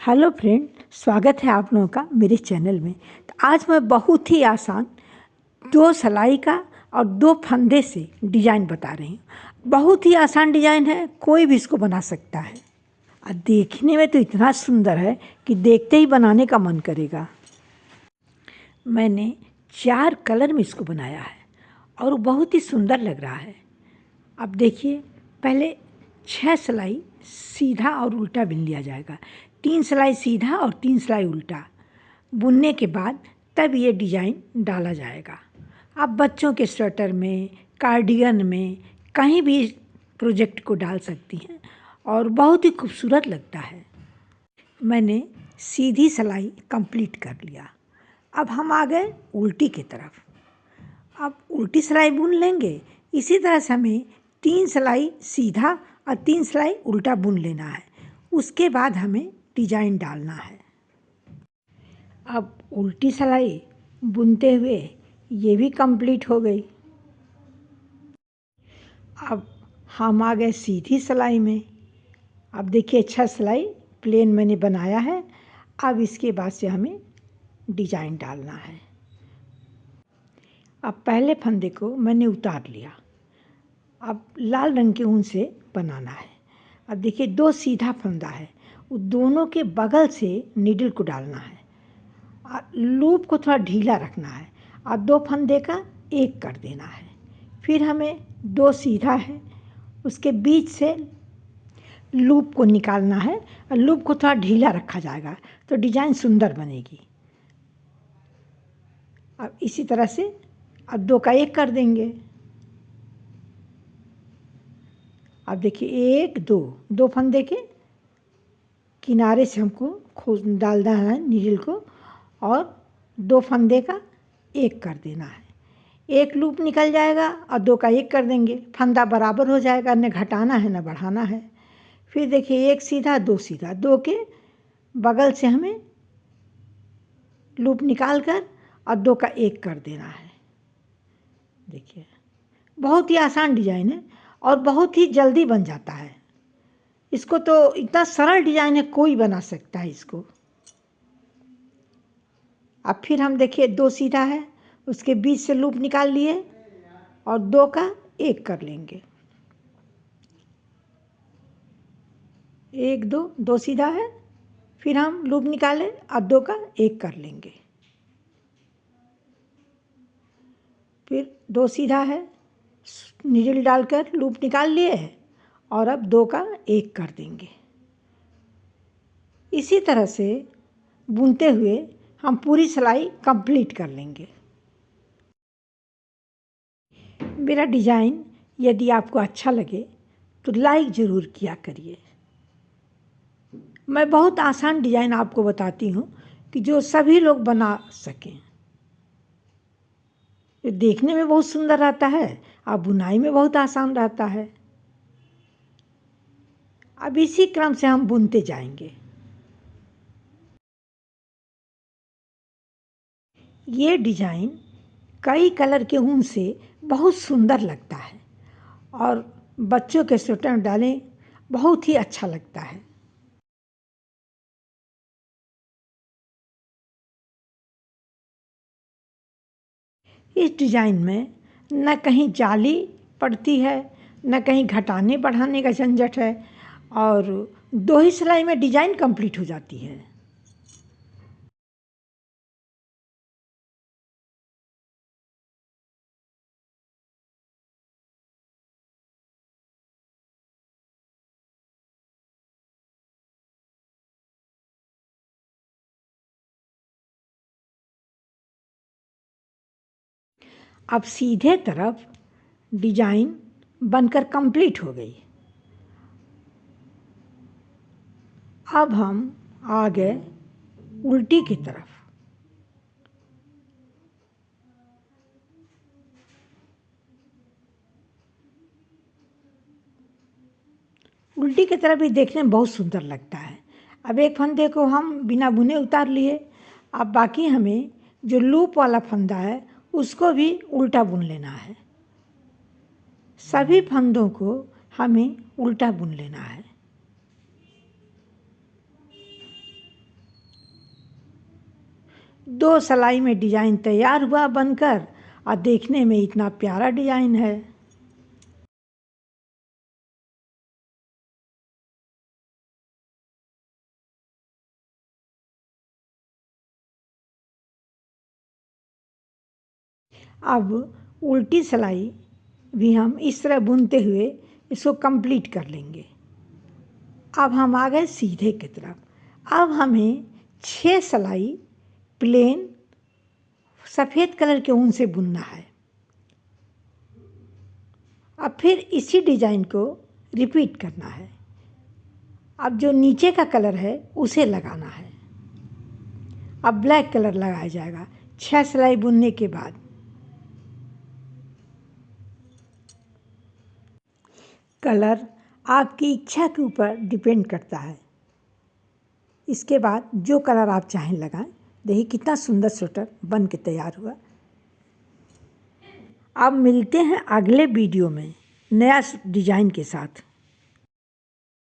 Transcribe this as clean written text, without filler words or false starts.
Hello friend, स्वागत है आप लोगों का मेरे चैनल में। तो आज मैं बहुत ही आसान 2 सिलाई का और 2 फंदे से डिज़ाइन बता रही हूँ। बहुत ही आसान डिज़ाइन है, कोई भी इसको बना सकता है और देखने में तो इतना सुंदर है कि देखते ही बनाने का मन करेगा। मैंने 4 कलर में इसको बनाया है और वो बहुत ही सुंदर लग रहा है। अब देखिए, पहले 6 सिलाई सीधा और उल्टा बुन लिया जाएगा। 3 सिलाई सीधा और 3 सिलाई उल्टा बुनने के बाद तब ये डिज़ाइन डाला जाएगा। आप बच्चों के स्वेटर में, कार्डिगन में, कहीं भी इस प्रोजेक्ट को डाल सकती हैं और बहुत ही खूबसूरत लगता है। मैंने सीधी सिलाई कंप्लीट कर लिया। अब हम आ गए उल्टी की तरफ। अब उल्टी सिलाई बुन लेंगे। इसी तरह से हमें 3 सिलाई सीधा और 3 सिलाई उल्टा बुन लेना है। उसके बाद हमें डिजाइन डालना है। अब उल्टी सिलाई बुनते हुए ये भी कंप्लीट हो गई। अब हम आ गए सीधी सिलाई में। अब देखिए 6 सिलाई प्लेन मैंने बनाया है। अब इसके बाद से हमें डिजाइन डालना है। अब पहले फंदे को मैंने उतार लिया। अब लाल रंग के ऊन से बनाना है। अब देखिए 2 सीधा फंदा है, वो दोनों के बगल से नीडल को डालना है। लूप को थोड़ा ढीला रखना है और 2 फंदे का एक कर देना है। फिर हमें 2 सीधा है, उसके बीच से लूप को निकालना है और लूप को थोड़ा ढीला रखा जाएगा तो डिज़ाइन सुंदर बनेगी। अब इसी तरह से अब 2 का एक कर देंगे। अब देखिए 1 2 2 फंदे के किनारे से हमको खोज डालना है नीडल को और 2 फंदे का एक कर देना है। एक लूप निकल जाएगा और 2 का एक कर देंगे, फंदा बराबर हो जाएगा, न घटाना है न बढ़ाना है। फिर देखिए 1 सीधा 2 सीधा, 2 के बगल से हमें लूप निकाल कर और 2 का एक कर देना है। देखिए बहुत ही आसान डिज़ाइन है और बहुत ही जल्दी बन जाता है। इसको तो इतना सरल डिज़ाइन है, कोई बना सकता है इसको। अब फिर हम देखिए 2 सीधा है, उसके बीच से लूप निकाल लिए और 2 का एक कर लेंगे। 1 2 2 सीधा है, फिर हम लूप निकाले और 2 का एक कर लेंगे। फिर 2 सीधा है, नीडल डालकर लूप निकाल लिए और अब 2 का एक कर देंगे। इसी तरह से बुनते हुए हम पूरी सिलाई कंप्लीट कर लेंगे। मेरा डिज़ाइन यदि आपको अच्छा लगे तो लाइक ज़रूर किया करिए। मैं बहुत आसान डिज़ाइन आपको बताती हूँ कि जो सभी लोग बना सकें। ये देखने में बहुत सुंदर रहता है और बुनाई में बहुत आसान रहता है। अब इसी क्रम से हम बुनते जाएंगे। ये डिज़ाइन कई कलर के ऊन से बहुत सुंदर लगता है और बच्चों के स्वेटर में डालें बहुत ही अच्छा लगता है। इस डिज़ाइन में न कहीं जाली पड़ती है, न कहीं घटाने बढ़ाने का झंझट है और 2 ही सिलाई में डिज़ाइन कंप्लीट हो जाती है। अब सीधे तरफ डिज़ाइन बनकर कंप्लीट हो गई। अब हम आ गए उल्टी की तरफ। उल्टी की तरफ भी देखने में बहुत सुंदर लगता है। अब एक फंदे को हम बिना बुने उतार लिए। अब बाकी हमें जो लूप वाला फंदा है उसको भी उल्टा बुन लेना है। सभी फंदों को हमें उल्टा बुन लेना है। 2 सिलाई में डिज़ाइन तैयार हुआ बनकर, और देखने में इतना प्यारा डिज़ाइन है। अब उल्टी सिलाई भी हम इस तरह बुनते हुए इसको कंप्लीट कर लेंगे। अब हम आ गए सीधे की तरफ। अब हमें 6 सिलाई प्लेन सफ़ेद कलर के ऊन से बुनना है। अब फिर इसी डिज़ाइन को रिपीट करना है। अब जो नीचे का कलर है उसे लगाना है। अब ब्लैक कलर लगाया जाएगा 6 सिलाई बुनने के बाद। कलर आपकी इच्छा के ऊपर डिपेंड करता है। इसके बाद जो कलर आप चाहें लगाएं। देखिए कितना सुंदर स्वेटर बन के तैयार हुआ। अब मिलते हैं अगले वीडियो में नया डिज़ाइन के साथ।